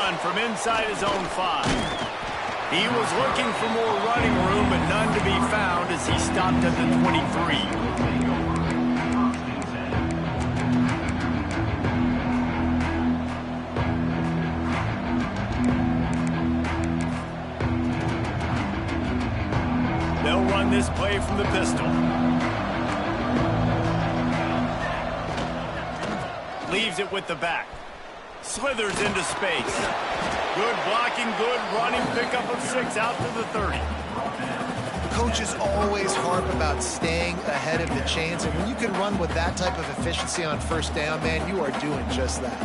gun from inside his own 5. He was looking for more running room, but none to be found as he stopped at the 23. They'll run this play from the pistol. Leaves it with the back. Slithers into space. Good blocking, good running, pickup of 6 out to the 30. The coaches always harp about staying ahead of the chains, and when you can run with that type of efficiency on first down, man, you are doing just that.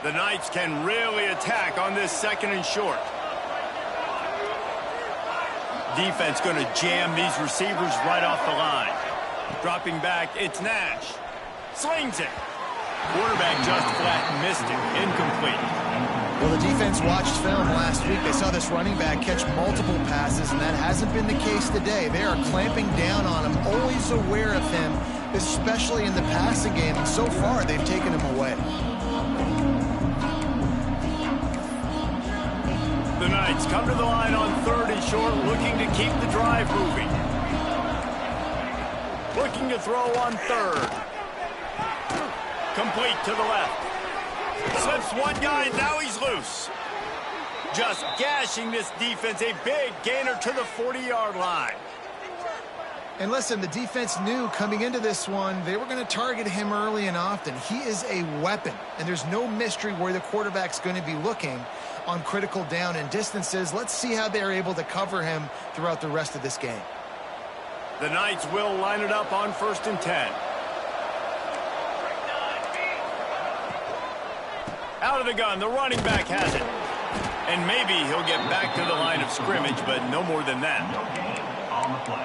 The Knights can really attack on this 2nd and short. Defense going to jam these receivers right off the line. Dropping back, it's Nash. Slings it. Quarterback just flat missed it. Incomplete. Well, the defense watched film last week. They saw this running back catch multiple passes, and that hasn't been the case today. They are clamping down on him, always aware of him, especially in the passing game. And so far, they've taken him away. The Knights come to the line on 3rd and short, looking to keep the drive moving. Looking to throw on 3rd. Complete to the left. Slips one guy, now he's loose. Just gashing this defense, a big gainer to the 40-yard line. And listen, the defense knew coming into this one, they were going to target him early and often. He is a weapon, and there's no mystery where the quarterback's going to be looking on critical down and distances. Let's see how they're able to cover him throughout the rest of this game. The Knights will line it up on 1st and 10. Out of the gun, the running back has it. And maybe he'll get back to the line of scrimmage, but no more than that.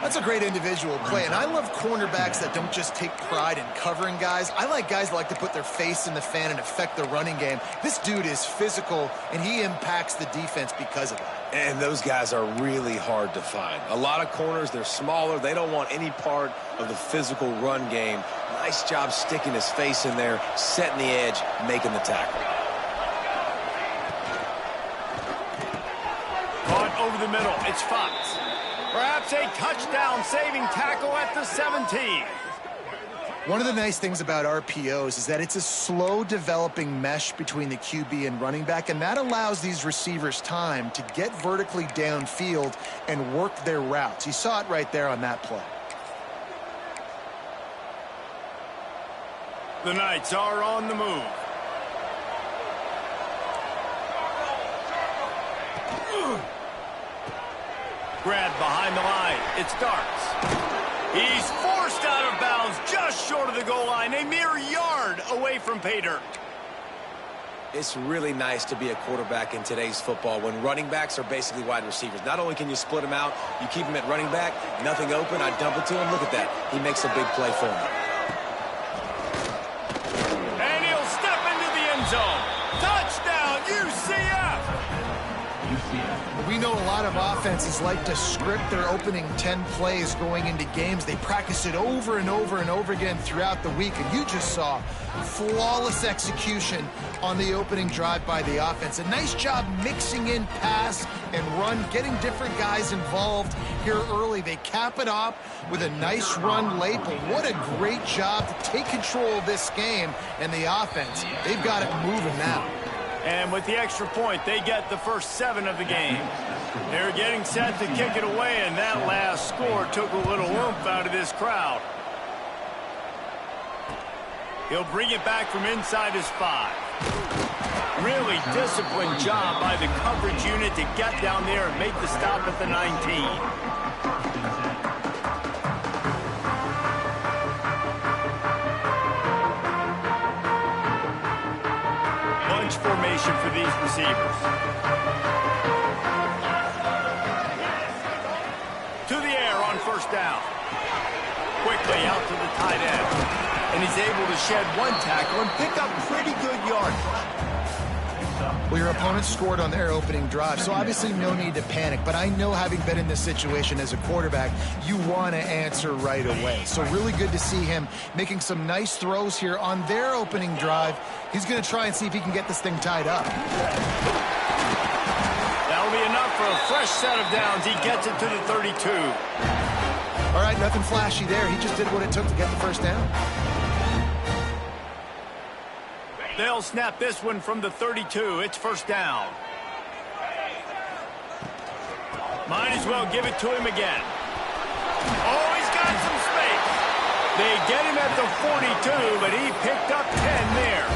That's a great individual play, and I love cornerbacks that don't just take pride in covering guys. I like guys that like to put their face in the fan and affect the running game. This dude is physical, and he impacts the defense because of that. And those guys are really hard to find. A lot of corners, they're smaller. They don't want any part of the physical run game. Nice job sticking his face in there, setting the edge, making the tackle. Caught over the middle. It's Fox. Perhaps a touchdown-saving tackle at the 17. One of the nice things about RPOs is that it's a slow-developing mesh between the QB and running back, and that allows these receivers time to get vertically downfield and work their routes. You saw it right there on that play. The Knights are on the move. Grabbed behind the line. It's Darts. He's forced out of bounds just short of the goal line, a mere yard away from pay dirt. It's really nice to be a quarterback in today's football when running backs are basically wide receivers. Not only can you split them out, you keep them at running back, nothing open, I dump it to him. Look at that. He makes a big play for me. And he'll step into the end zone. Touchdown, UCF! We know a lot of offenses like to script their opening 10 plays going into games. They practice it over and over and over again throughout the week, and you just saw flawless execution on the opening drive by the offense. A nice job mixing in pass and run, getting different guys involved here early. They cap it off with a nice run late, but what a great job to take control of this game. And the offense, they've got it moving now. And with the extra point, they get the first 7 of the game. They're getting set to kick it away, and that last score took a little oomph out of this crowd. He'll bring it back from inside his 5. Really disciplined job by the coverage unit to get down there and make the stop at the 19. Formation for these receivers. To the air on first down. Quickly out to the tight end. And he's able to shed one tackle and pick up pretty good yardage. Well, your opponent scored on their opening drive, so obviously no need to panic. But I know, having been in this situation as a quarterback, you want to answer right away. So really good to see him making some nice throws here on their opening drive. He's going to try and see if he can get this thing tied up. That'll be enough for a fresh set of downs. He gets it to the 32. All right, nothing flashy there. He just did what it took to get the first down. They'll snap this one from the 32. It's first down. Might as well give it to him again. Oh, he's got some space. They get him at the 42, but he picked up 10 there.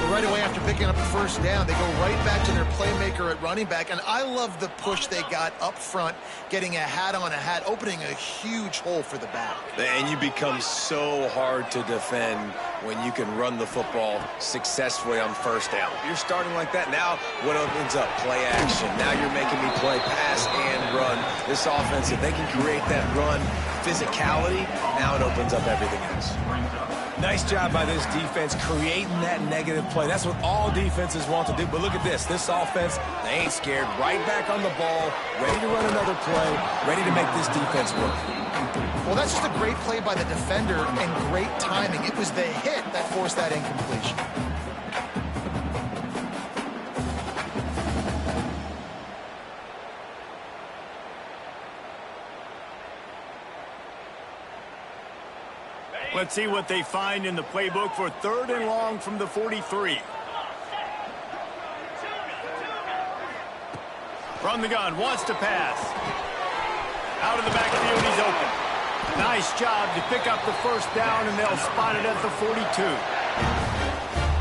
Well, right away after picking up the first down, they go right back to their playmaker at running back. And I love the push they got up front, getting a hat on a hat, opening a huge hole for the back. And you become so hard to defend when you can run the football successfully on first down. You're starting like that. Now what opens up? Play action. Now you're making me play pass and run. This offense, if they can create that run physicality, now it opens up everything else. Nice job by this defense creating that negative play. That's what all defenses want to do. But look at this. This offense, they ain't scared. Right back on the ball, ready to run another play, ready to make this defense work. Well, that's just a great play by the defender and great timing. It was the hit that forced that incompletion. Let's see what they find in the playbook for 3rd and long from the 43. From the gun, wants to pass. Out of the backfield, he's open. Nice job to pick up the first down, and they'll spot it at the 42.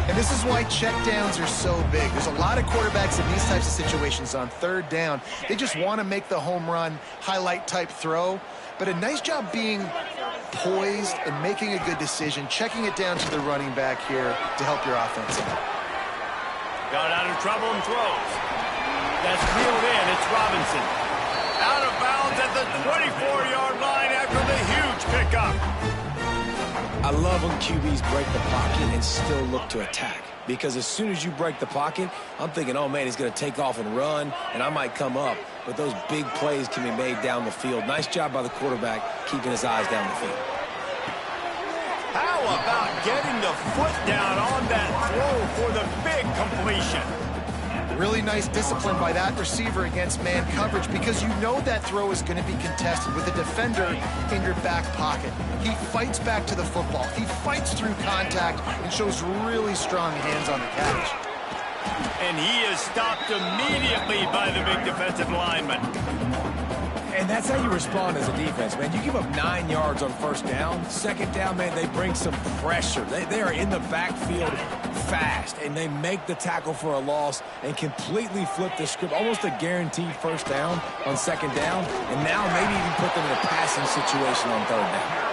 And this is why checkdowns are so big. There's a lot of quarterbacks in these types of situations on 3rd down. They just want to make the home run, highlight type throw. But a nice job being poised and making a good decision, checking it down to the running back here to help your offense out. Got out of trouble and throws. That's reeled in. It's Robinson. Out of bounds at the 24-yard line after the huge pickup. I love when QBs break the pocket and still look to attack. Because as soon as you break the pocket, I'm thinking, oh, man, he's going to take off and run, and I might come up. But those big plays can be made down the field. Nice job by the quarterback keeping his eyes down the field. How about getting the foot down on that throw for the big completion? Really nice discipline by that receiver against man coverage, because you know that throw is going to be contested with a defender in your back pocket. He fights back to the football. He fights through contact and shows really strong hands on the catch. And he is stopped immediately by the big defensive lineman. And that's how you respond as a defense, man. You give up 9 yards on first down. 2nd down, man, they bring some pressure. They are in the backfield fast, and they make the tackle for a loss and completely flip the script. Almost a guaranteed first down on 2nd down, and now maybe even put them in a passing situation on 3rd down.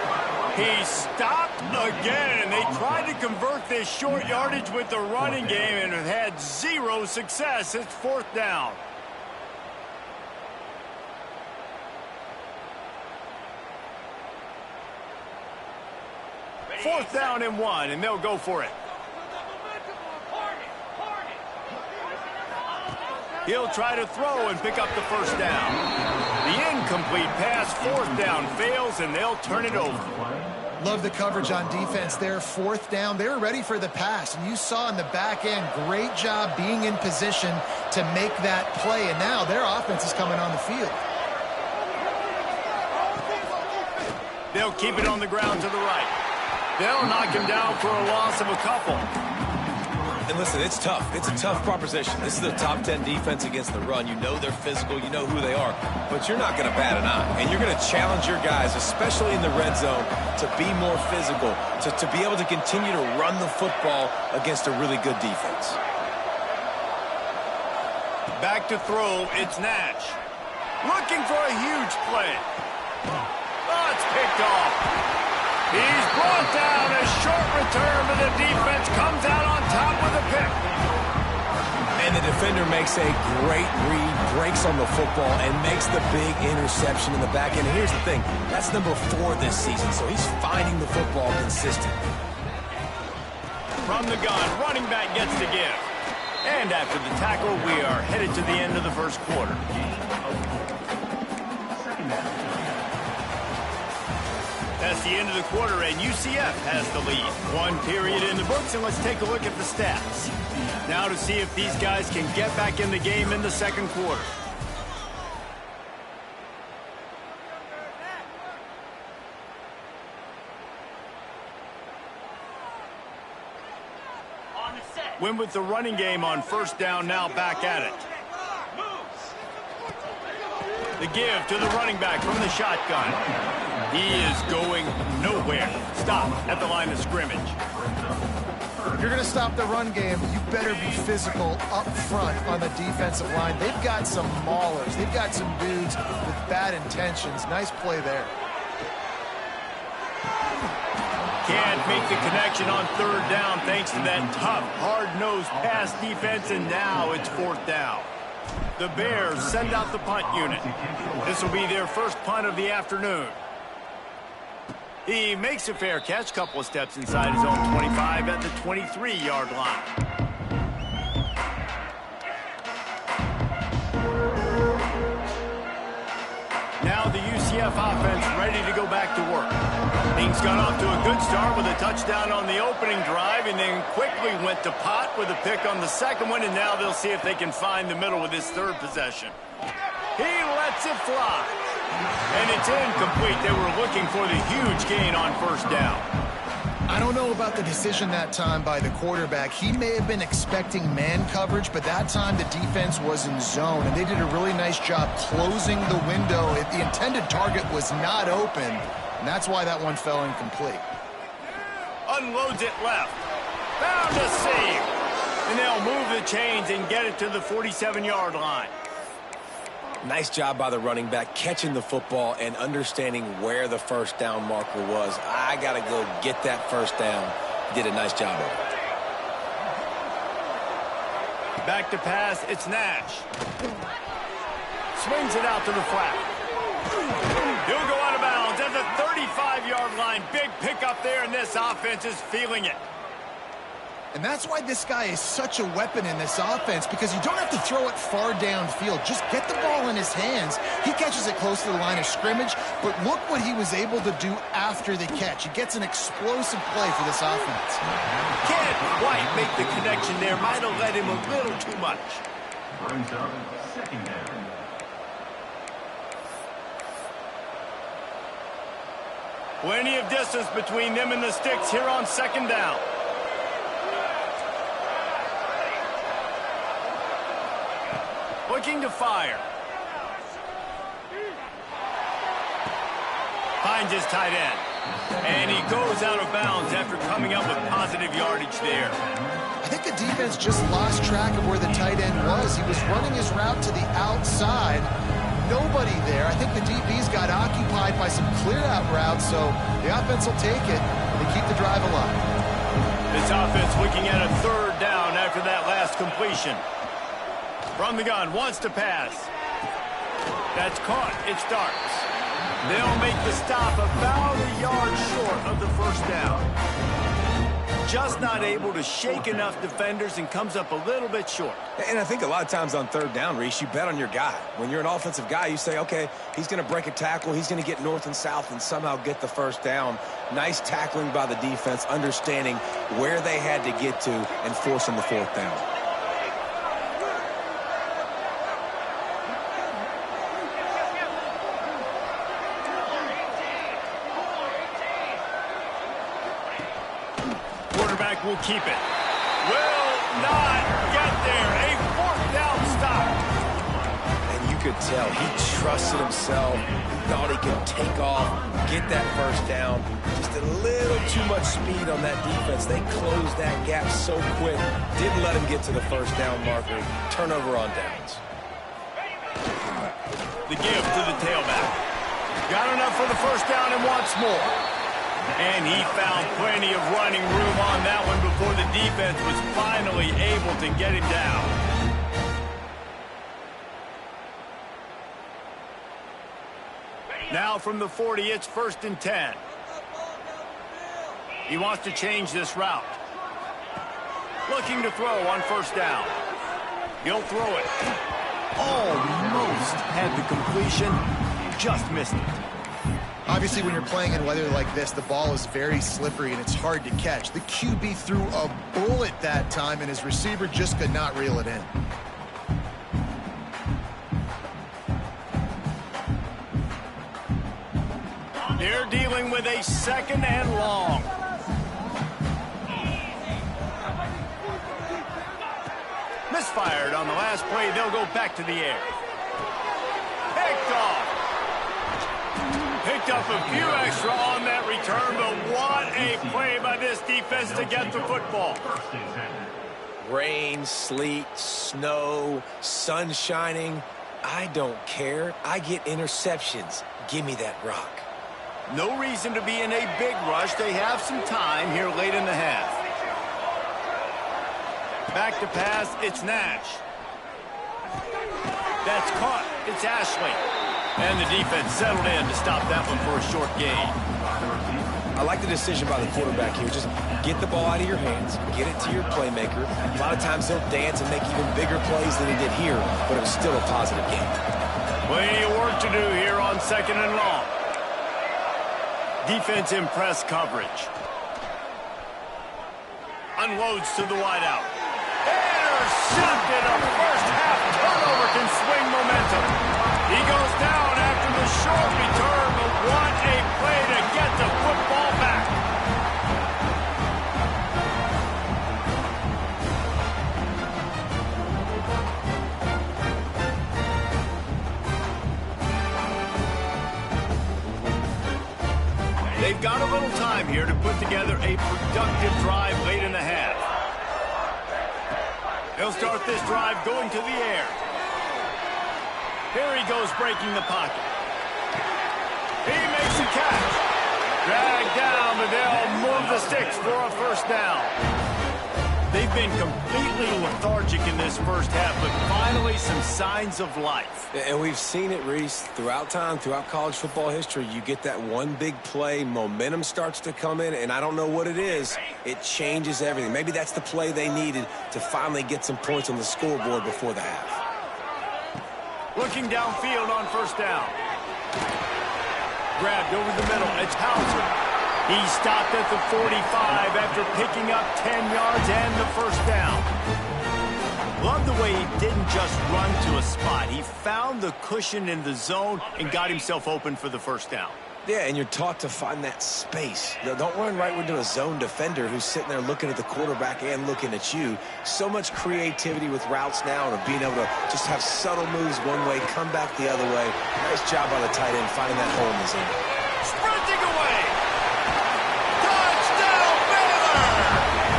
He stopped again. They tried to convert this short yardage with the running game and have had 0 success. It's 4th down. Fourth down and 1, and they'll go for it. He'll try to throw and pick up the first down. The incomplete pass, 4th down, fails, and they'll turn it over. Love the coverage on defense there. 4th down, they were ready for the pass. And you saw in the back end, great job being in position to make that play. And now their offense is coming on the field. They'll keep it on the ground to the right. They'll knock him down for a loss of a couple. And listen, it's tough. It's a tough proposition. This is their top 10 defense against the run. You know they're physical. You know who they are. But you're not going to bat an eye. And you're going to challenge your guys, especially in the red zone, to be more physical, to be able to continue to run the football against a really good defense. Back to throw, it's Nash. Looking for a huge play. Oh, it's picked off. He's brought down. A short return, but the defense comes out on top with a pick. And the defender makes a great read, breaks on the football, and makes the big interception in the back end. And here's the thing, that's number 4 this season, so he's finding the football consistent. From the gun, running back gets the give. And after the tackle, we are headed to the end of the first quarter. That's the end of the quarter, and UCF has the lead. One period in the books, and let's take a look at the stats. Now to see if these guys can get back in the game in the second quarter. Win with the running game on first down, now back at it. The give to the running back from the shotgun. He is going nowhere. Stop at the line of scrimmage. If you're going to stop the run game, you better be physical up front on the defensive line. They've got some maulers. They've got some dudes with bad intentions. Nice play there. Can't make the connection on third down thanks to that tough, hard-nosed pass defense, and now it's fourth down. The Bears send out the punt unit. This will be their first punt of the afternoon. He makes a fair catch, couple of steps inside his own 25 at the 23-yard line. Now the UCF offense ready to go back to work. Things got off to a good start with a touchdown on the opening drive and then quickly went to pot with a pick on the second one, and now they'll see if they can find the middle with this third possession. He lets it fly. And it's incomplete. They were looking for the huge gain on first down. I don't know about the decision that time by the quarterback. He may have been expecting man coverage, but that time the defense was in zone, and they did a really nice job closing the window. The intended target was not open, and that's why that one fell incomplete. Unloads it left. Found a save. And they'll move the chains and get it to the 47-yard line. Nice job by the running back, catching the football and understanding where the first down marker was. I got to go get that first down. Did a nice job of it. Back to pass, it's Nash. Swings it out to the flat. He'll go out of bounds at the 35-yard line. Big pickup there, and this offense is feeling it. And that's why this guy is such a weapon in this offense, because you don't have to throw it far downfield. Just get the ball in his hands. He catches it close to the line of scrimmage, but look what he was able to do after the catch. He gets an explosive play for this offense. Can't quite make the connection there. Might have led him a little too much. Brings up second down. Plenty of distance between them and the sticks here on second down. Looking to fire. Finds his tight end. And he goes out of bounds after coming up with positive yardage there. I think the defense just lost track of where the tight end was. He was running his route to the outside. Nobody there. I think the DBs got occupied by some clear-out routes, so the offense will take it and keep the drive alive. This offense looking at a third down after that last completion. From the gun, wants to pass. That's caught. It starts. They'll make the stop about a yard short of the first down. Just not able to shake enough defenders and comes up a little bit short. And I think a lot of times on third down, Reese, you bet on your guy. When you're an offensive guy, you say, okay, he's going to break a tackle. He's going to get north and south and somehow get the first down. Nice tackling by the defense, understanding where they had to get to and forcing the fourth down. Will keep it. Will not get there. A fourth down stop. And you could tell he trusted himself. He thought he could take off, get that first down. Just a little too much speed on that defense. They closed that gap so quick. Didn't let him get to the first down marker. Turnover on downs. The give to the tailback. Got enough for the first down and wants more. And he found plenty of running room on that one before the defense was finally able to get him down. Now from the 40, it's 1st and 10. He wants to change this route. Looking to throw on first down. He'll throw it. Almost had the completion, just missed it. Obviously, when you're playing in weather like this, the ball is very slippery and it's hard to catch. The QB threw a bullet that time, and his receiver just could not reel it in. They're dealing with a 2nd and long. Misfired on the last play. They'll go back to the air. Picked off. Picked up a few extra on that return, but what a play by this defense to get the football. Rain, sleet, snow, sun shining. I don't care. I get interceptions. Give me that rock. No reason to be in a big rush. They have some time here late in the half. Back to pass, it's Nash. That's caught. It's Ashley. And the defense settled in to stop that one for a short gain. I like the decision by the quarterback here. Just get the ball out of your hands, get it to your playmaker. A lot of times they'll dance and make even bigger plays than he did here, but it was still a positive game. Plenty of work to do here on 2nd and long. Defense in press coverage. Unloads to the wideout. Intercepted. A first half turnover can swing momentum. He goes down after the short return, but what a play to get the football back. They've got a little time here to put together a productive drive late in the half. He'll start this drive going to the air. Here he goes breaking the pocket. He makes a catch. Dragged down, but they'll move the sticks for a first down. They've been completely lethargic in this first half, but finally some signs of life. And we've seen it, Reese, throughout time, throughout college football history. You get that one big play, momentum starts to come in, and I don't know what it is. It changes everything. Maybe that's the play they needed to finally get some points on the scoreboard before the half. Looking downfield on first down. Grabbed over the middle. It's Hauser. He stopped at the 45 after picking up 10 yards and the first down. Love the way he didn't just run to a spot. He found the cushion in the zone and got himself open for the first down. Yeah, and you're taught to find that space. Don't run right into a zone defender who's sitting there looking at the quarterback and looking at you. So much creativity with routes now and being able to just have subtle moves one way, come back the other way. Nice job by the tight end finding that hole in the zone. Sprinting away. Touchdown, Baylor!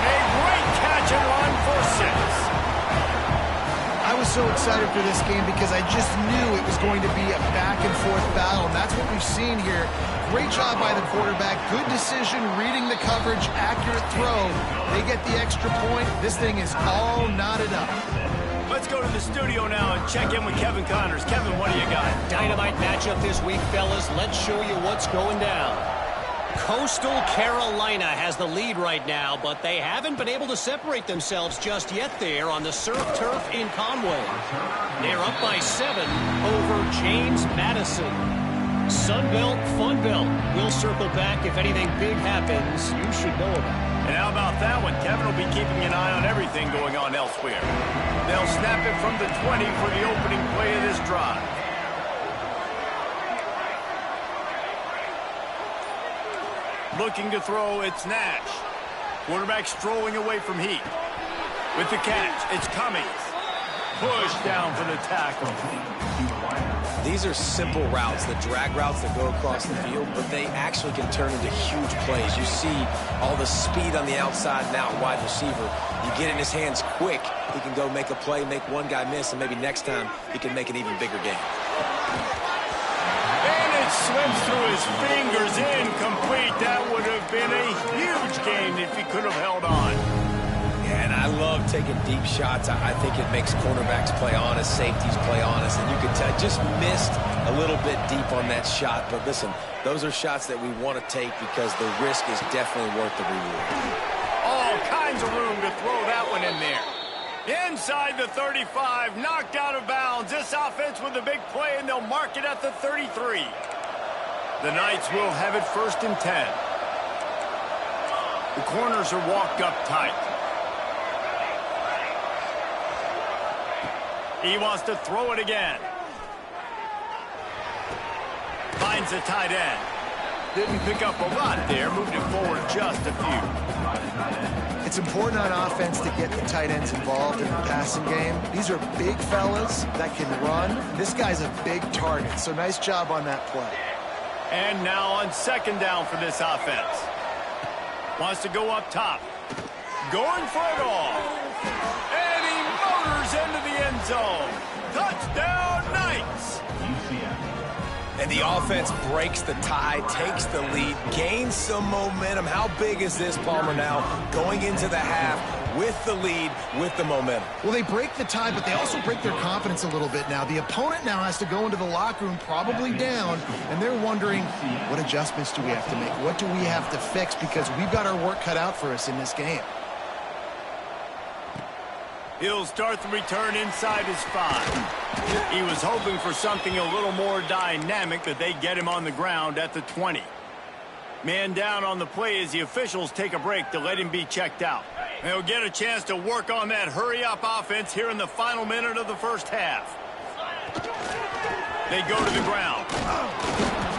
A great catch and run for 6. I was so excited for this game because I just knew it was going to be a back-and-forth battle, and that's what we've seen here. Great job by the quarterback. Good decision, reading the coverage, accurate throw. They get the extra point. This thing is all knotted up. Let's go to the studio now and check in with Kevin Connors. Kevin, what do you got? Dynamite matchup this week, fellas. Let's show you what's going down. Coastal Carolina has the lead right now, but they haven't been able to separate themselves just yet there on the surf turf in Conway. They're up by 7 over James Madison. Sunbelt, Funbelt. We'll circle back if anything big happens. You should know about it. And how about that one? Kevin will be keeping an eye on everything going on elsewhere. They'll snap it from the 20 for the opening play of this drive. Looking to throw, it's Nash. Quarterback strolling away from Heat. With the catch, it's Cummings. Pushed down for the tackle. These are simple routes, the drag routes that go across the field, but they actually can turn into huge plays. You see all the speed on the outside now, wide receiver. You get in his hands quick, he can go make a play, make one guy miss, and maybe next time he can make an even bigger game. And it slips through his fingers, incomplete. That would have been a huge gain if he could have held on. And I love taking deep shots. I think it makes cornerbacks play honest, safeties play honest. And you can tell, just missed a little bit deep on that shot. But listen, those are shots that we want to take because the risk is definitely worth the reward. All kinds of room to throw that one in there. Inside the 35, knocked out of bounds. This offense with a big play, and they'll mark it at the 33. The Knights will have it 1st and 10. The corners are walked up tight. He wants to throw it again. Finds the tight end. Didn't pick up a lot there, moved it forward just a few. It's important on offense to get the tight ends involved in the passing game. These are big fellas that can run. This guy's a big target, so nice job on that play. And now on 2nd down for this offense. Wants to go up top. Going for it all. And he motors into the end zone. Touchdown, Knights! UCF. And the offense breaks the tie, takes the lead, gains some momentum. How big is this, Palmer, now going into the half with the lead, with the momentum? Well, they break the tie, but they also break their confidence a little bit now. The opponent now has to go into the locker room probably down, and they're wondering, what adjustments do we have to make? What do we have to fix? Because we've got our work cut out for us in this game. He'll start the return inside his 5. He was hoping for something a little more dynamic, that they get him on the ground at the 20. Man down on the play as the officials take a break to let him be checked out. They'll get a chance to work on that hurry-up offense here in the final minute of the 1st half. They go to the ground.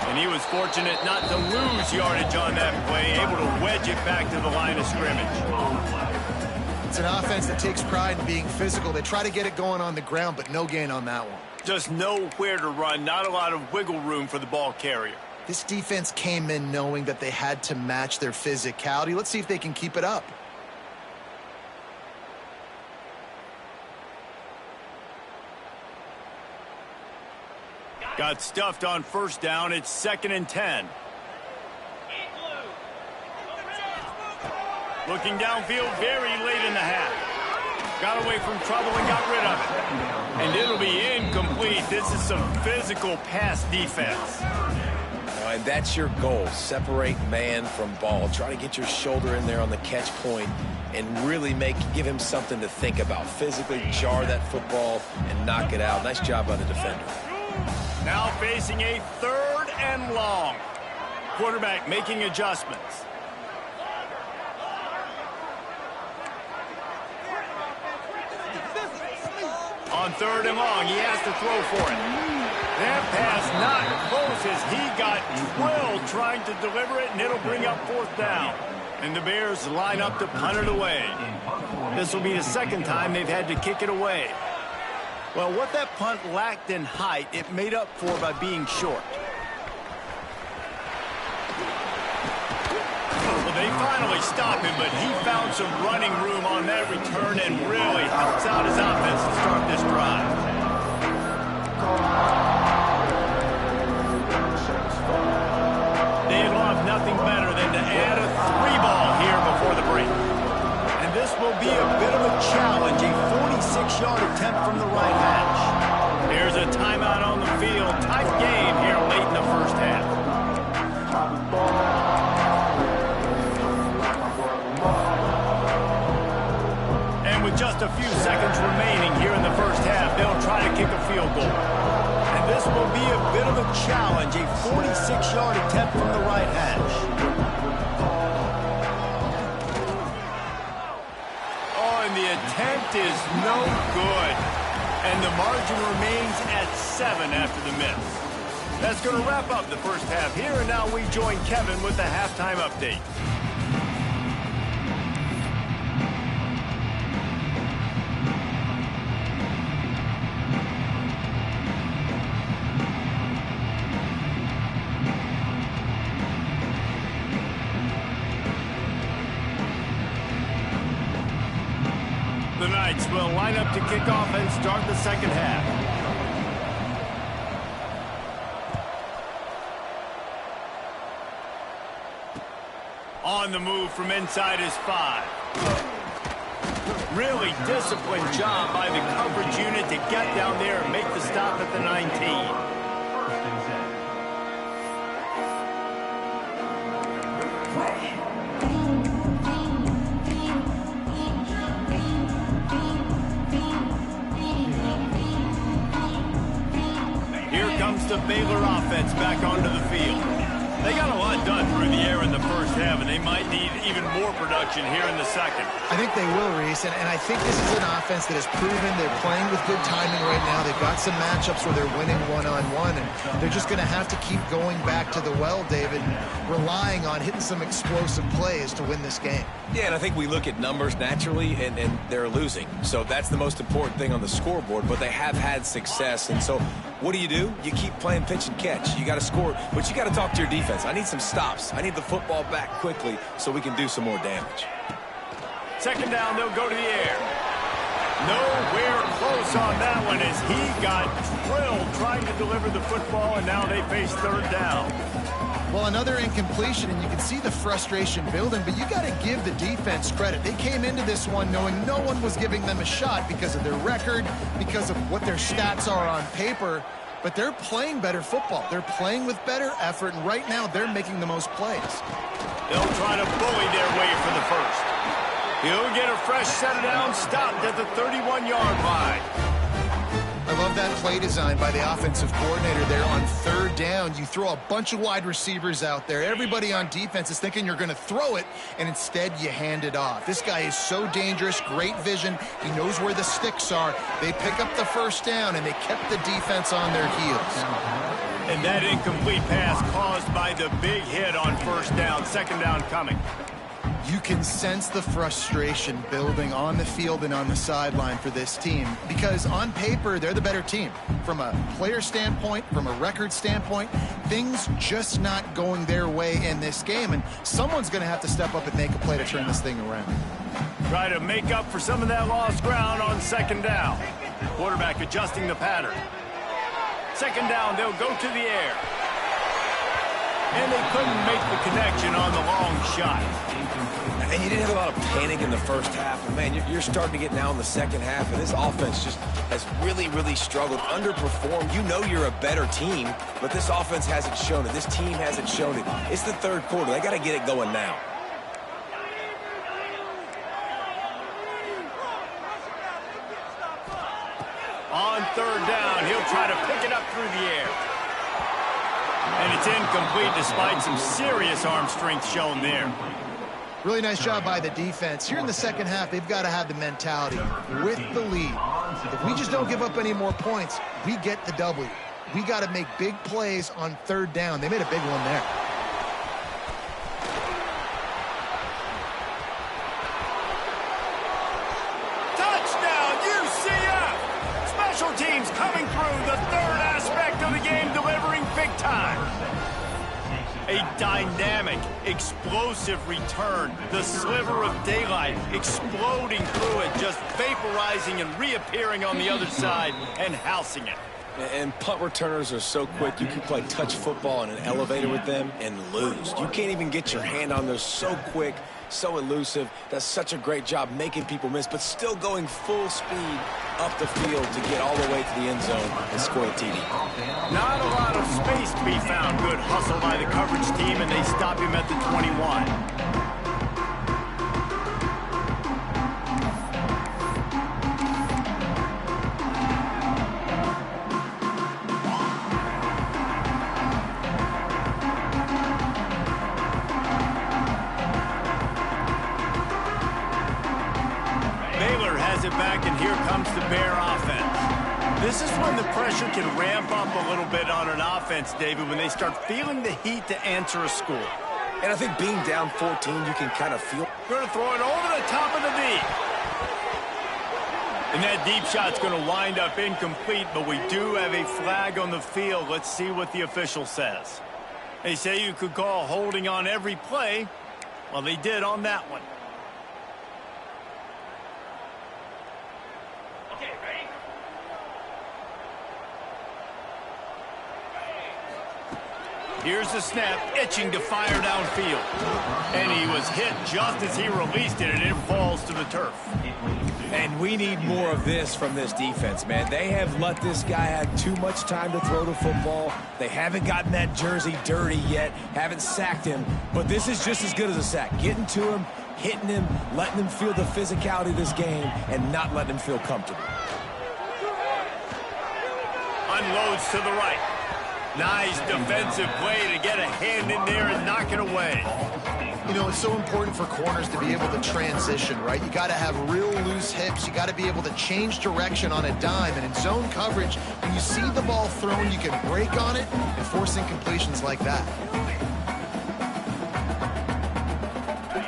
And he was fortunate not to lose yardage on that play, able to wedge it back to the line of scrimmage. It's an offense that takes pride in being physical. They try to get it going on the ground, but no gain on that one. Just nowhere to run, not a lot of wiggle room for the ball carrier. This defense came in knowing that they had to match their physicality. Let's see if they can keep it up. Got stuffed on 1st down. It's 2nd and 10. Looking downfield very late in the half. Got away from trouble and got rid of it. And it'll be incomplete. This is some physical pass defense. And that's your goal. Separate man from ball. Try to get your shoulder in there on the catch point and really give him something to think about. Physically jar that football and knock it out. Nice job by the defender. Now facing a 3rd and long. Quarterback making adjustments. On 3rd and long, he has to throw for it. That pass not close as he got drilled trying to deliver it, and it'll bring up 4th down. And the Bears line up to punt it away. This will be the 2nd time they've had to kick it away. Well, what that punt lacked in height, it made up for by being short. Well, they finally stop him, but he found some running room on that return and really helps out his offense to start this drive. They'd love nothing better than to add a 3-ball here before the break. And this will be a bit of a challenge, a 46-yard attempt from the right hash. There's a timeout on the field. Tight game here late in the 1st half. And with just a few seconds remaining here in the 1st half, they'll try to kick a field goal. And this will be a bit of a challenge, a 46-yard attempt from the right hash. Oh, and the attempt is no good. And the margin remains at 7 after the miss. That's going to wrap up the 1st half here, and now we join Kevin with the halftime update. The Knights will line up to kick off and start the 2nd half. On the move from inside his 5. Really disciplined job by the coverage unit to get down there and make the stop at the 19. Baylor offense back onto the field. They got a lot done through the air in the first half, and they might need even more production here in the second. I think they will, Reese, and I think this is an offense that has proven they're playing with good timing right now. They've got some matchups where they're winning one-on-one, and they're just going to have to keep going back to the well, David, relying on hitting some explosive plays to win this game. Yeah, and I think we look at numbers naturally, and they're losing. So that's the most important thing on the scoreboard, but they have had success. And so what do? You keep playing pitch and catch. You got to score, but you got to talk to your defense. I need some stops. I need the football back quickly so we can do some more damage. Second down, they'll go to the air. Nowhere close on that one as he got drilled trying to deliver the football, and now they face third down. Well, another incompletion, and you can see the frustration building, but you got to give the defense credit. They came into this one knowing no one was giving them a shot because of their record, because of what their stats are on paper, but they're playing better football. They're playing with better effort, and right now they're making the most plays. They'll try to bully their way for the first. He'll get a fresh set down, stopped at the 31-yard line. I love that play design by the offensive coordinator there on third down. You throw a bunch of wide receivers out there. Everybody on defense is thinking you're going to throw it, and instead you hand it off. This guy is so dangerous, great vision. He knows where the sticks are. They pick up the first down, and they kept the defense on their heels. And that incomplete pass caused by the big hit on first down. Second down coming. You can sense the frustration building on the field and on the sideline for this team because on paper, they're the better team. From a player standpoint, from a record standpoint, things just not going their way in this game, and someone's going to have to step up and make a play to turn this thing around. Try to make up for some of that lost ground on second down. Quarterback adjusting the pattern. Second down, they'll go to the air. And they couldn't make the connection on the long shot. And you didn't have a lot of panic in the first half. But man, you're starting to get now in the second half, and this offense just has really, really struggled, underperformed. You know you're a better team, but this offense hasn't shown it. This team hasn't shown it. It's the third quarter. They got to get it going now. On third down, he'll try to pick it up through the air. And it's incomplete despite some serious arm strength shown there. Really nice job by the defense. Here in the second half, they've got to have the mentality with the lead. If we just don't give up any more points, we get the W. We got to make big plays on third down. They made a big one there. Touchdown, UCF! Special teams coming through, the third aspect of the game, delivering big time. A dynamic, explosive return. The sliver of daylight exploding through it, just vaporizing and reappearing on the other side and housing it. And punt returners are so quick. You can play touch football in an elevator with them and lose. You can't even get your hand on those, so quick, so elusive. Does such a great job making people miss, but still going full speed up the field to get all the way to the end zone and score a TD. Not a lot of space to be found. Good hustle by the coverage team, and they stop him at the 21. It back, and here comes the Bear offense. This is when the pressure can ramp up a little bit on an offense, David, when they start feeling the heat to answer a score. And I think being down 14, you can kind of feel. Going to throw it over the top of the deep. And that deep shot's going to wind up incomplete, but we do have a flag on the field. Let's see what the official says. They say you could call holding on every play. Well, they did on that one. Here's the snap, itching to fire downfield. And he was hit just as he released it, and it falls to the turf. And we need more of this from this defense, man. They have let this guy have too much time to throw the football. They haven't gotten that jersey dirty yet, haven't sacked him. But this is just as good as a sack. Getting to him, hitting him, letting him feel the physicality of this game, and not letting him feel comfortable. Unloads to the right. Nice defensive play to get a hand in there and knock it away. You know, it's so important for corners to be able to transition, right? You got to have real loose hips. You got to be able to change direction on a dime. And in zone coverage, when you see the ball thrown, you can break on it and force incompletions like that.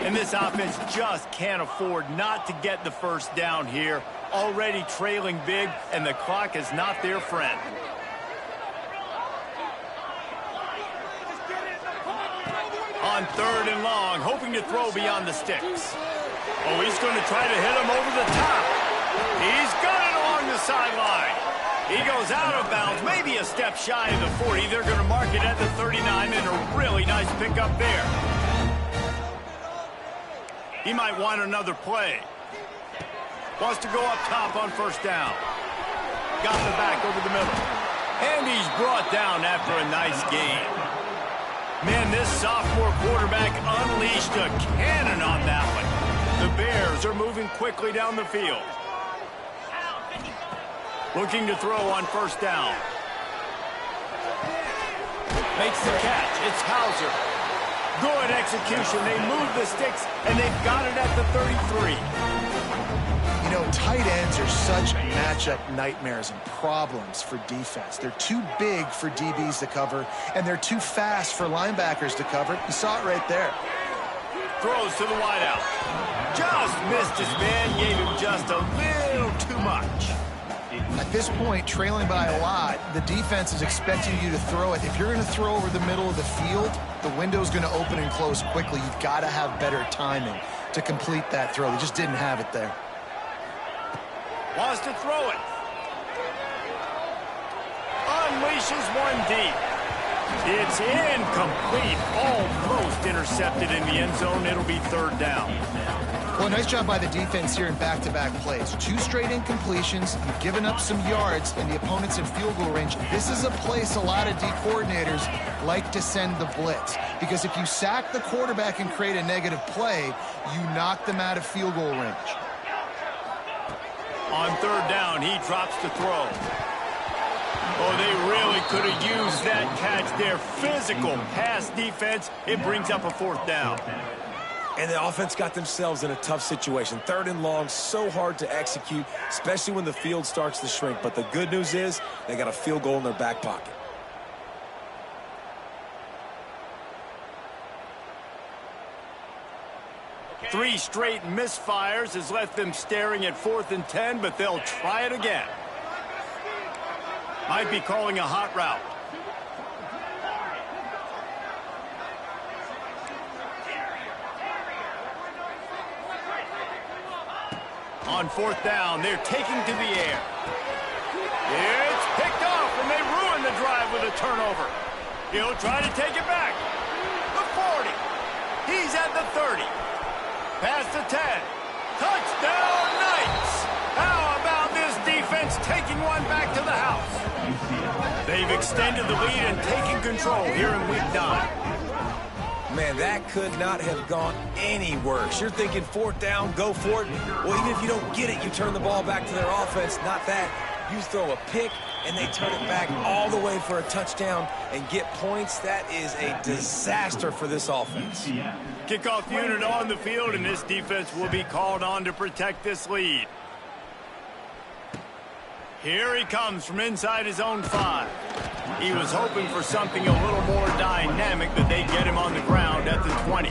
And this offense just can't afford not to get the first down here. Already trailing big, and the clock is not their friend. On 3rd and long, hoping to throw beyond the sticks. Oh, he's going to try to hit him over the top. He's got it along the sideline. He goes out of bounds, maybe a step shy of the 40. They're going to mark it at the 39, and a really nice pickup there. He might want another play. Wants to go up top on 1st down. Got the back over the middle. And he's brought down after a nice gain. Man, this sophomore quarterback unleashed a cannon on that one. The Bears are moving quickly down the field. Looking to throw on 1st down. Makes the catch. It's Hauser. Good execution. They move the sticks, and they've got it at the 33. You know, tight ends are such matchup nightmares and problems for defense. They're too big for DBs to cover, and they're too fast for linebackers to cover. You saw it right there. Throws to the wideout. Just missed his man. Gave him just a little too much. At this point, trailing by a lot, the defense is expecting you to throw it. If you're going to throw over the middle of the field, the window's going to open and close quickly. You've got to have better timing to complete that throw. They just didn't have it there. Wants to throw it. Unleashes one deep. It's incomplete. Almost intercepted in the end zone. It'll be 3rd down. Well, nice job by the defense here in back-to-back plays. 2 straight incompletions. You've given up some yards, and the opponent's in field goal range. This is a place a lot of D coordinators like to send the blitz, because if you sack the quarterback and create a negative play, you knock them out of field goal range. On 3rd down, he drops to throw. Oh, they really could have used that catch there. Physical pass defense. It brings up a 4th down. And the offense got themselves in a tough situation. 3rd and long, so hard to execute, especially when the field starts to shrink. But the good news is they got a field goal in their back pocket. Three straight misfires has left them staring at 4th and 10, but they'll try it again. Might be calling a hot route. On 4th down, they're taking to the air. It's picked off, and they ruin the drive with a turnover. He'll try to take it back. The 40. He's at the 30. Past the 10. Touchdown, Knights! How about this defense taking one back to the house? They've extended the lead and taken control here in Week 9. Man, that could not have gone any worse. You're thinking 4th down, go for it. Well, even if you don't get it, you turn the ball back to their offense. Not that. You throw a pick, and they turn it back all the way for a touchdown and get points. That is a disaster for this offense. Kickoff unit on the field, and this defense will be called on to protect this lead. Here he comes from inside his own 5. He was hoping for something a little more dynamic, but they get him on the ground at the 20.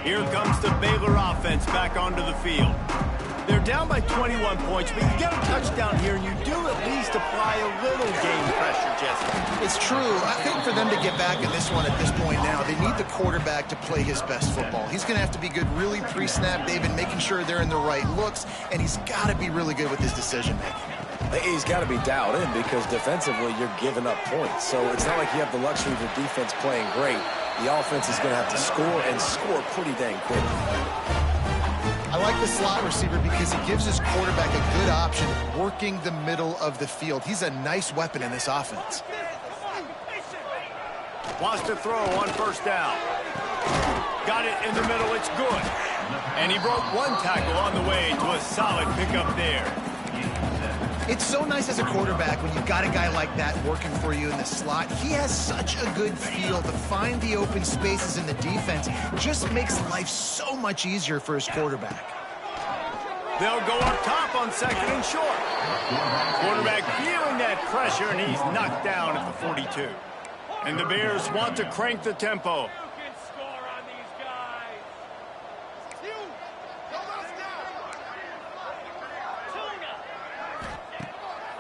Here comes the Baylor offense back onto the field. They're down by 21 points, but you get a touchdown here, and you do at least apply a little game pressure, Jesse. It's true. I think for them to get back in this one at this point now, they need the quarterback to play his best football. He's going to have to be good really pre-snap, David, making sure they're in the right looks, and he's got to be really good with his decision-making. He's got to be dialed in because defensively you're giving up points. So it's not like you have the luxury of your defense playing great. The offense is going to have to score and score pretty dang quickly. I like the slot receiver because he gives his quarterback a good option working the middle of the field. He's a nice weapon in this offense. Wants to throw on 1st down. Got it in the middle. It's good. And he broke one tackle on the way to a solid pickup there. It's so nice as a quarterback when you've got a guy like that working for you in the slot. He has such a good feel to find the open spaces in the defense. Just makes life so much easier for his quarterback. They'll go up top on 2nd and short. Quarterback feeling that pressure, and he's knocked down at the 42. And the Bears want to crank the tempo.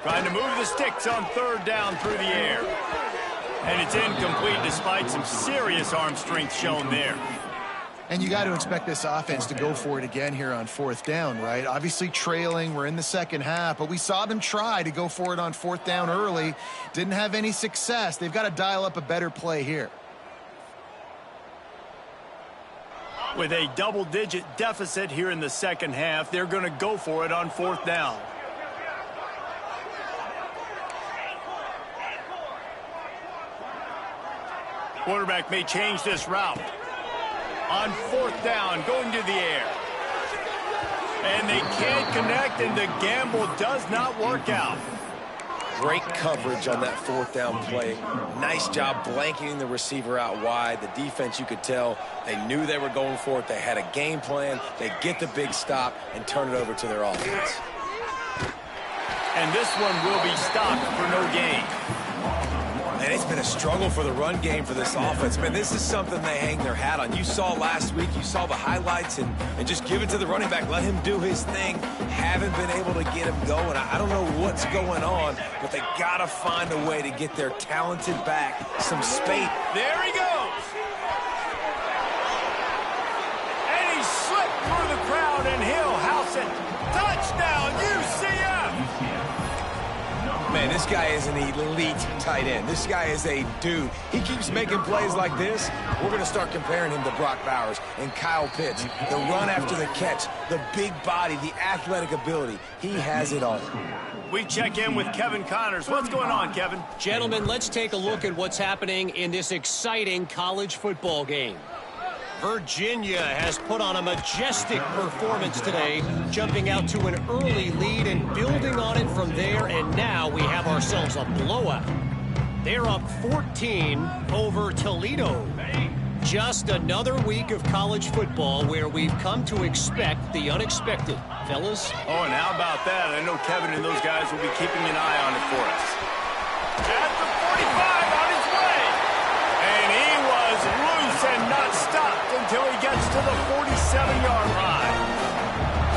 Trying to move the sticks on 3rd down through the air. And it's incomplete despite some serious arm strength shown there. And you got to expect this offense to go for it again here on 4th down, right? Obviously trailing, we're in the second half, but we saw them try to go for it on 4th down early. Didn't have any success. They've got to dial up a better play here. With a double-digit deficit here in the second half, they're going to go for it on 4th down. Quarterback may change this route. On 4th down, going to the air. And they can't connect, and the gamble does not work out. Great coverage on that 4th down play. Nice job blanketing the receiver out wide. The defense, you could tell, they knew they were going for it. They had a game plan. They get the big stop and turn it over to their offense. And this one will be stopped for no gain. And it's been a struggle for the run game for this offense. Man, this is something they hang their hat on. You saw last week, you saw the highlights, and just give it to the running back. Let him do his thing. Haven't been able to get him going. I don't know what's going on, but they got to find a way to get their talented back some space. There he goes. And he slipped through the crowd, and he'll house it. Touchdown, UCF! Man, this guy is an elite tight end. This guy is a dude. He keeps making plays like this. We're going to start comparing him to Brock Bowers and Kyle Pitts. The run after the catch, the big body, the athletic ability. He has it all. We check in with Kevin Connors. What's going on, Kevin? Gentlemen, let's take a look at what's happening in this exciting college football game. Virginia has put on a majestic performance today, jumping out to an early lead and building on it from there, and now we have ourselves a blowout. They're up 14 over Toledo. Just another week of college football where we've come to expect the unexpected. Fellas? Oh, and how about that? I know Kevin and those guys will be keeping an eye on it for us. At the 45 on his way. And he was loose and not stopped until he gets to the 47-yard line.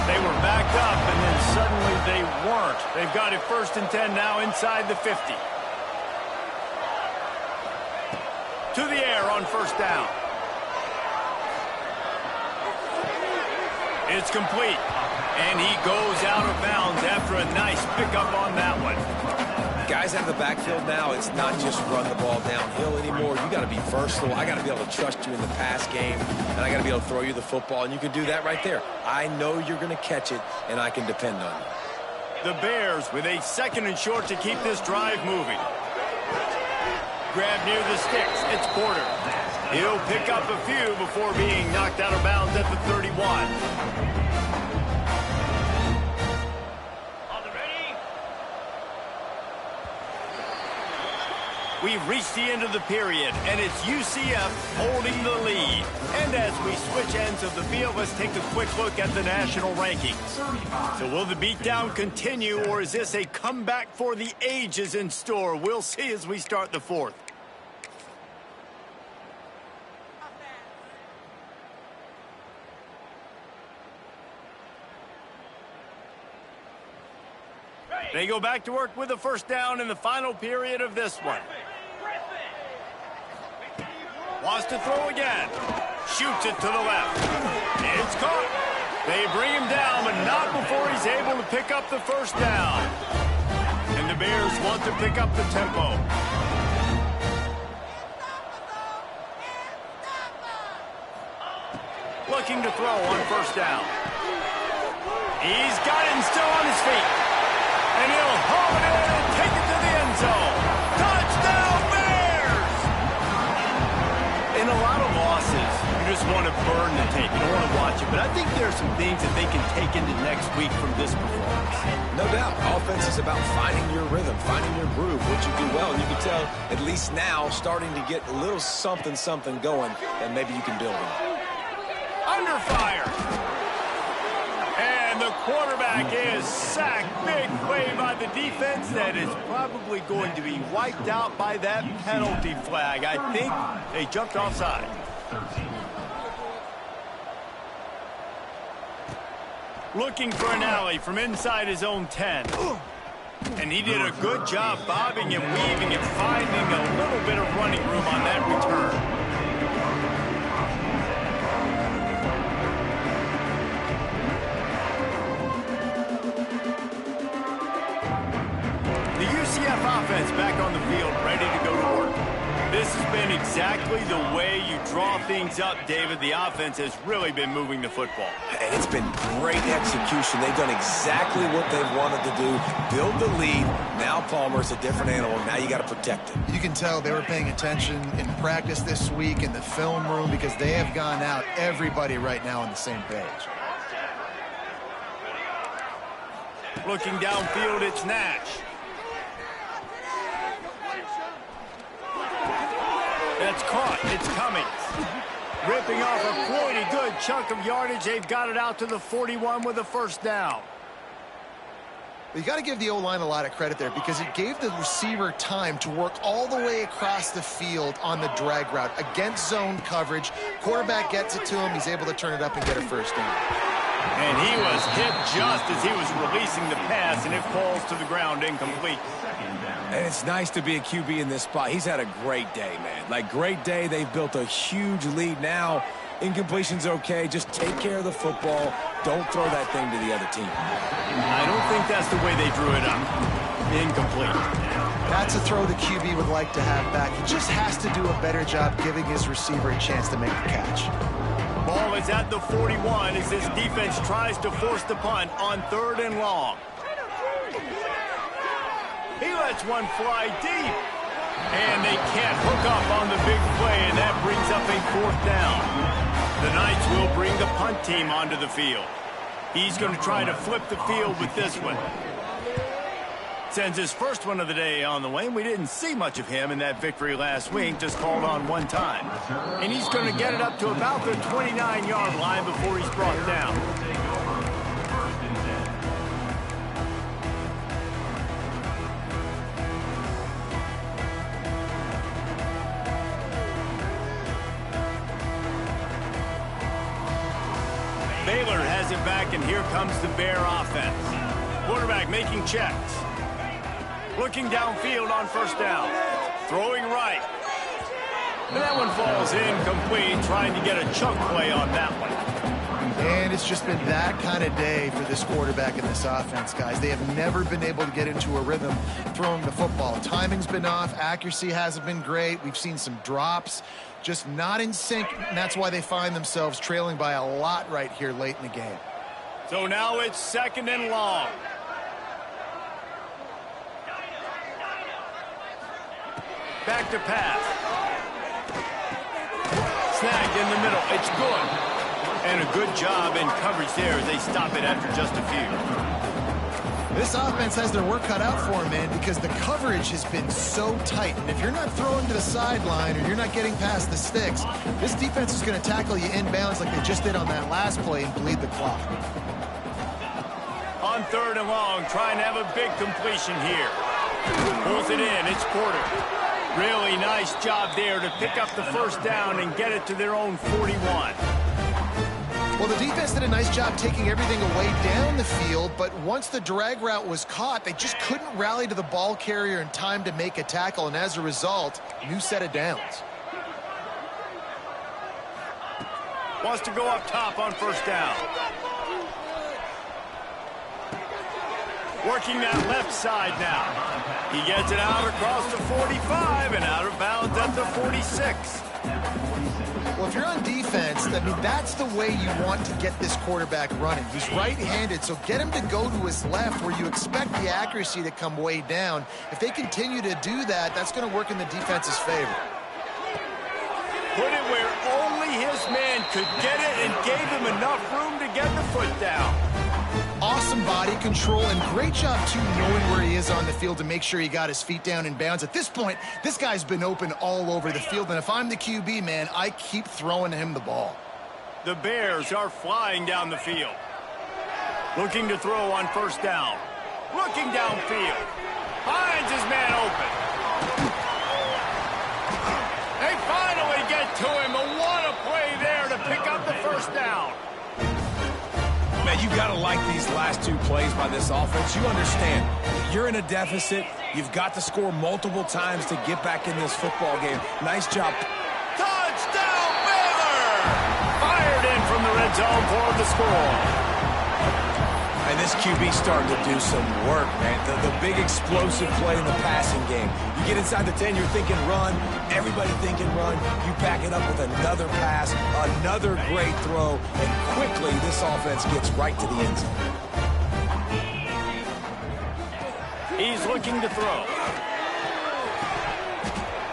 They were backed up, and then suddenly they weren't. They've got it 1st and 10 now inside the 50. To the air on 1st down. It's complete. And he goes out of bounds after a nice pickup on that one. Guys out of the backfield now, it's not just run the ball downhill anymore. You got to be versatile. I got to be able to trust you in the pass game, and I got to be able to throw you the football, and you can do that right there. I know you're going to catch it, and I can depend on you. The Bears with a 2nd and short to keep this drive moving. Grab near the sticks. It's Porter. He'll pick up a few before being knocked out of bounds at the 31. We've reached the end of the period, and it's UCF holding the lead. And as we switch ends of the field, let's take a quick look at the national rankings. So will the beatdown continue, or is this a comeback for the ages in store? We'll see as we start the 4th. They go back to work with a 1st down in the final period of this one. Wants to throw again. Shoots it to the left. It's caught. They bring him down, but not before he's able to pick up the 1st down. And the Bears want to pick up the tempo. Looking to throw on 1st down. He's got it and still on his feet. And he'll haul it in and take it to the end zone. Touchdown, Bears! In a lot of losses, you just want to burn the tape. You don't want to watch it. But I think there are some things that they can take into next week from this performance. No doubt. Offense is about finding your rhythm, finding your groove, what you do well. And you can tell, at least now, starting to get a little something going that maybe you can build on. Under fire. And the quarterback is sacked. Big play by the defense that is probably going to be wiped out by that penalty flag. I think they jumped offside. Looking for an alley from inside his own 10. And he did a good job bobbing and weaving and finding a little bit of running room on that return. The UCF offense back on the field, ready to go to work. This has been exactly the way you draw things up, David. The offense has really been moving the football. And it's been great execution. They've done exactly what they've wanted to do. Build the lead. Now Palmer's a different animal. Now you got to protect it. You can tell they were paying attention in practice this week in the film room because they have gone out, everybody right now on the same page. Looking downfield, it's Nash. That's caught. It's Cummings. Ripping off a pretty good chunk of yardage. They've got it out to the 41 with a first down. You got to give the O-line a lot of credit there because it gave the receiver time to work all the way across the field on the drag route against zone coverage. Quarterback gets it to him. He's able to turn it up and get a first down. And he was hit just as he was releasing the pass, and it falls to the ground incomplete. And it's nice to be a QB in this spot. He's had a great day, man. Like, great day. They've built a huge lead now. Incompletion's okay. Just take care of the football. Don't throw that thing to the other team. I don't think that's the way they drew it up. Incomplete. That's a throw the QB would like to have back. He just has to do a better job giving his receiver a chance to make the catch. Ball is at the 41 as this defense tries to force the punt on 3rd and long. He lets one fly deep. And they can't hook up on the big play, and that brings up a 4th down. The Knights will bring the punt team onto the field. He's going to try to flip the field with this one. Sends his first one of the day on the way. We didn't see much of him in that victory last week, just called on one time. And he's going to get it up to about the 29-yard line before he's brought down. Baylor has it back, and here comes the Bear offense. Quarterback making checks. Looking downfield on first down. Throwing right. And that one falls incomplete, trying to get a chunk play on that one. And it's just been that kind of day for this quarterback and this offense, guys. They have never been able to get into a rhythm throwing the football. Timing's been off. Accuracy hasn't been great. We've seen some drops. Just not in sync, and that's why they find themselves trailing by a lot right here late in the game. So now it's 2nd and long. Back to pass. Snagged in the middle. It's good. And a good job in coverage there as they stop it after just a few. This offense has their work cut out for them, man, because the coverage has been so tight. And if you're not throwing to the sideline or you're not getting past the sticks, this defense is going to tackle you inbounds like they just did on that last play and bleed the clock. On 3rd and long, trying to have a big completion here. Pulls it in. It's Porter. Really nice job there to pick up the first down and get it to their own 41. Well, the defense did a nice job taking everything away down the field, but once the drag route was caught, they just couldn't rally to the ball carrier in time to make a tackle, and as a result, new set of downs. Wants to go up top on first down. Working that left side now. He gets it out across the 45 and out of bounds at the 46. Well, if you're on defense, I mean, that's the way you want to get this quarterback running. He's right-handed, so get him to go to his left where you expect the accuracy to come way down. If they continue to do that, that's going to work in the defense's favor. put it where only his man could get it and gave him enough room to get the foot down. Awesome body control and great job, too, knowing where he is on the field to make sure he got his feet down in bounds. At this point, this guy's been open all over the field, and if I'm the QB, man, I keep throwing him the ball. The Bears are flying down the field. Looking to throw on first down. Looking downfield. Finds his man open. They finally get to him. And what a play there to pick up the first down. Man, you got to like these last two plays by this offense. You understand, you're in a deficit. You've got to score multiple times to get back in this football game. Nice job. Touchdown, Baylor! Fired in from the red zone for the score. And this QB starting to do some work, man. The big explosive play in the passing game. You get inside the 10, you're thinking run. Everybody thinking run. You back it up with another pass, another great throw, and quickly this offense gets right to the end zone. He's looking to throw.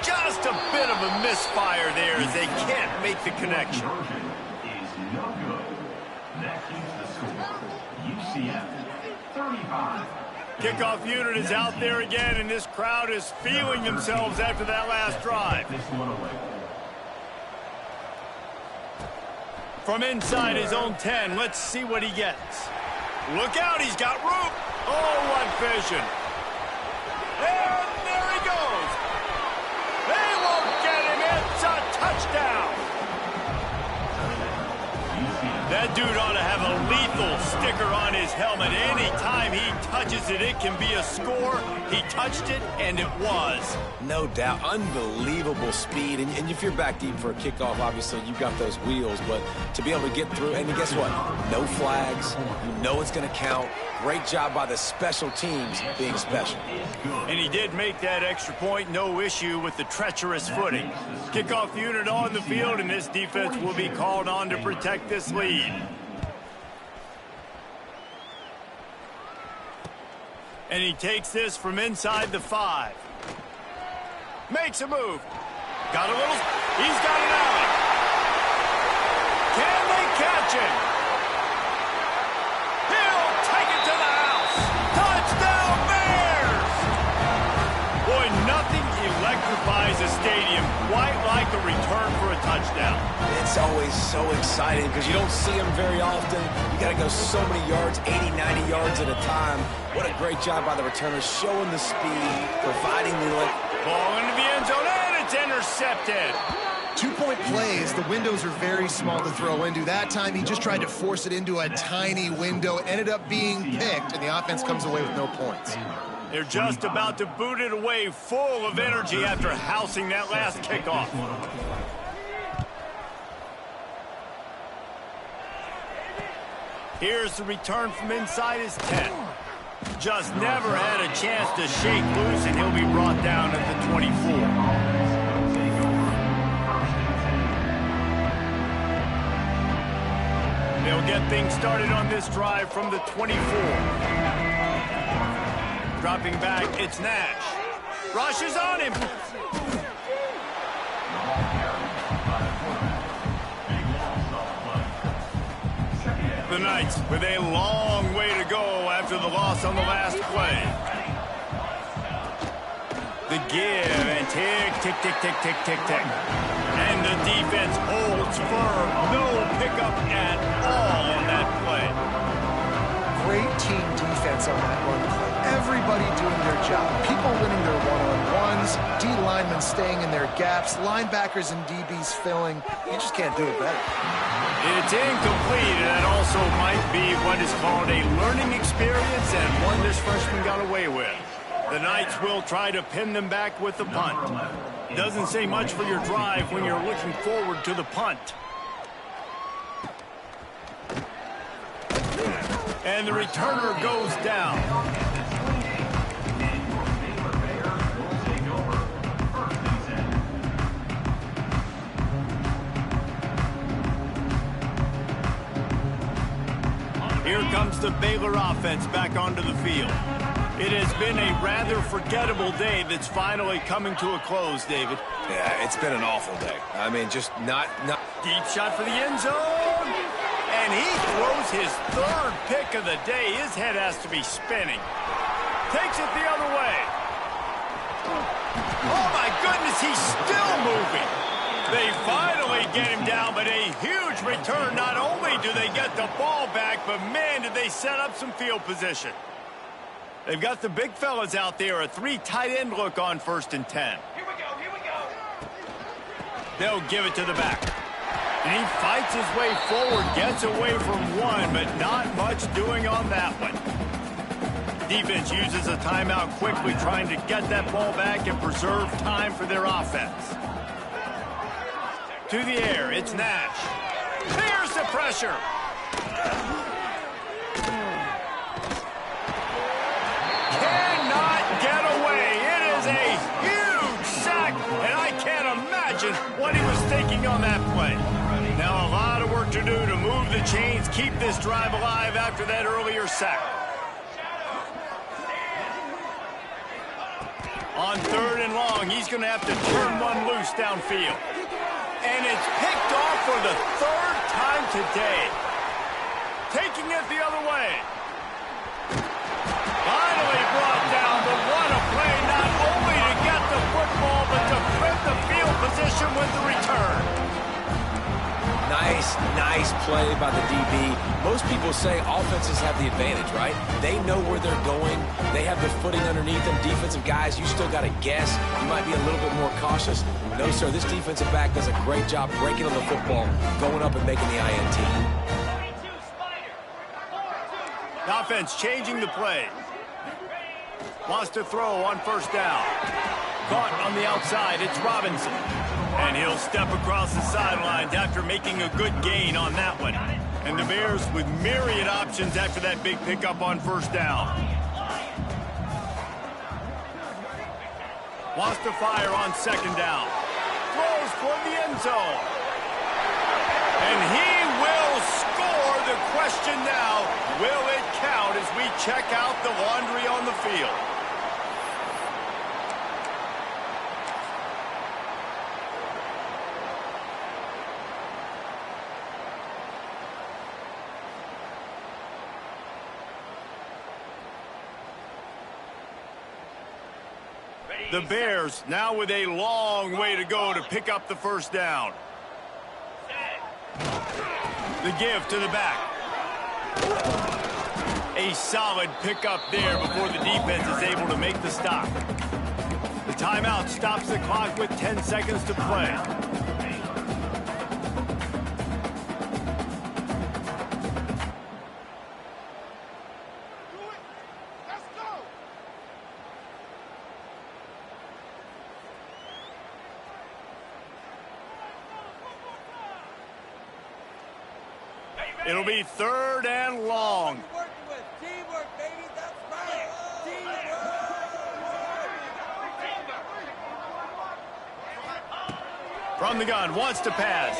Just a bit of a misfire there as they can't make the connection. Is no good. That keeps the score. UCF 35. Kickoff unit is out there again, and this crowd is feeling themselves after that last drive. This one away. From inside his own 10, let's see what he gets. Look out, he's got room. Oh, what vision. And there he goes. They won't get him. It's a touchdown. That dude ought to have a lethal sticker on his helmet. Anytime he touches it, it can be a score. He touched it, and it was. No doubt. Unbelievable speed. And if you're back deep for a kickoff, obviously you've got those wheels. But to be able to get through, and guess what? No flags. You know it's going to count. Great job by the special teams being special. And he did make that extra point. No issue with the treacherous footing. Kickoff unit on the field, and this defense will be called on to protect this lead. And he takes this from inside the 5. Makes a move. Got a little. He's got it out. Can they catch him? He'll take it to the house. Touchdown, Bears! Boy, nothing electrifies a stadium quite like a return for a touchdown. It's always so exciting because you don't see them very often. You got to go so many yards, 80, 90 yards at a time. What a great job by the returners, showing the speed, providing the lift. Ball into the end zone, and it's intercepted. 2-point plays, the windows are very small to throw into. That time, he just tried to force it into a tiny window, ended up being picked, and the offense comes away with no points. They're just about to boot it away, full of energy after housing that last kickoff. Here's the return from inside his 10. Just never had a chance to shake loose, and he'll be brought down at the 24. They'll get things started on this drive from the 24. Dropping back, it's Nash. Rushes on him. The Knights with a long way to go after the loss on the last play. The give and tick, tick, tick, tick, tick, tick, tick. And the defense holds firm. No pickup at all on that play. Great team defense on that run play. Everybody doing their job. People winning their one-on-ones. D linemen staying in their gaps. Linebackers and DBs filling. You just can't do it better. It's incomplete, and that also might be what is called a learning experience and one this freshman got away with. The Knights will try to pin them back with the punt. Doesn't say much for your drive when you're looking forward to the punt. And the returner goes down. Here comes the Baylor offense back onto the field. It has been a rather forgettable day that's finally coming to a close, David. Yeah, it's been an awful day. I mean, just not... Deep shot for the end zone. And he throws his third pick of the day. His head has to be spinning. Takes it the other way. Oh, my goodness, he's still moving. They finally get him down, but a huge return. Not only do they get the ball back, but, man, did they set up some field position. They've got the big fellas out there, a 3 tight end look on 1st and 10. Here we go. They'll give it to the back. And he fights his way forward, gets away from one, but not much doing on that one. Defense uses a timeout quickly, trying to get that ball back and preserve time for their offense. To the air, it's Nash. Here's the pressure. Cannot get away. It is a huge sack, and I can't imagine what he was thinking on that play. Now a lot of work to do to move the chains, keep this drive alive after that earlier sack. On 3rd and long, he's going to have to turn one loose downfield. And it's picked off for the 3rd time today. Taking it the other way. Finally brought down, but what a play, not only to get the football, but to flip the field position with the return. Nice play by the DB. Most people say offenses have the advantage, right? They know where they're going. They have the footing underneath them. Defensive guys, you still got to guess. You might be a little bit more cautious. No, sir, this defensive back does a great job breaking on the football, going up and making the INT. The offense changing the play. Wants to throw on 1st down. Caught on the outside, it's Robinson. And he'll step across the sidelines after making a good gain on that one. And the Bears with myriad options after that big pickup on 1st down. Wants to fire on 2nd down. Throws for the end zone. And he will score. The question now, will it count as we check out the laundry on the field? The Bears now with a long way to go to pick up the 1st down. The give to the back. A solid pickup there before the defense is able to make the stop. The timeout stops the clock with 10 seconds to play. It'll be 3rd and long. Teamwork, baby, that's right. From the gun, wants to pass.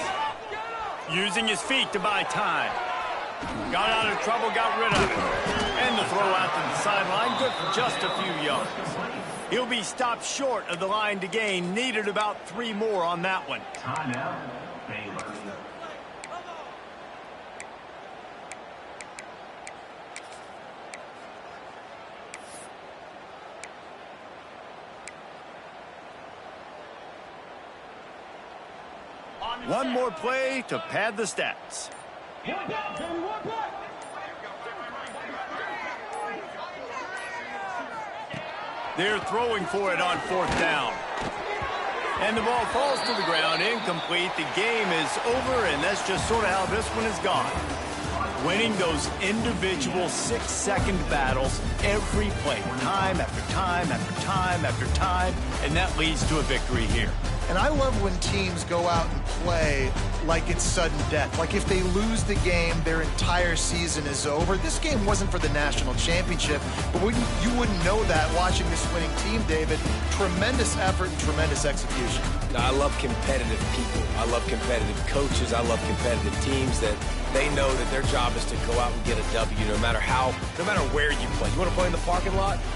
Using his feet to buy time. Got out of trouble, got rid of it. And the throw out to the sideline, good for just a few yards. He'll be stopped short of the line to gain. Needed about 3 more on that one. Timeout, Baylor. One more play to pad the stats. They're throwing for it on 4th down. And the ball falls to the ground, incomplete. The game is over, and that's just sort of how this one has gone. Winning those individual 6-second battles every play, time after time after time after time, and that leads to a victory here. And I love when teams go out and play like it's sudden death. Like if they lose the game, their entire season is over. This game wasn't for the national championship, but you wouldn't know that watching this winning team, David. Tremendous effort and tremendous execution. Now, I love competitive people. I love competitive coaches. I love competitive teams that they know that their job is to go out and get a W no matter where you play. You want to play in the parking lot?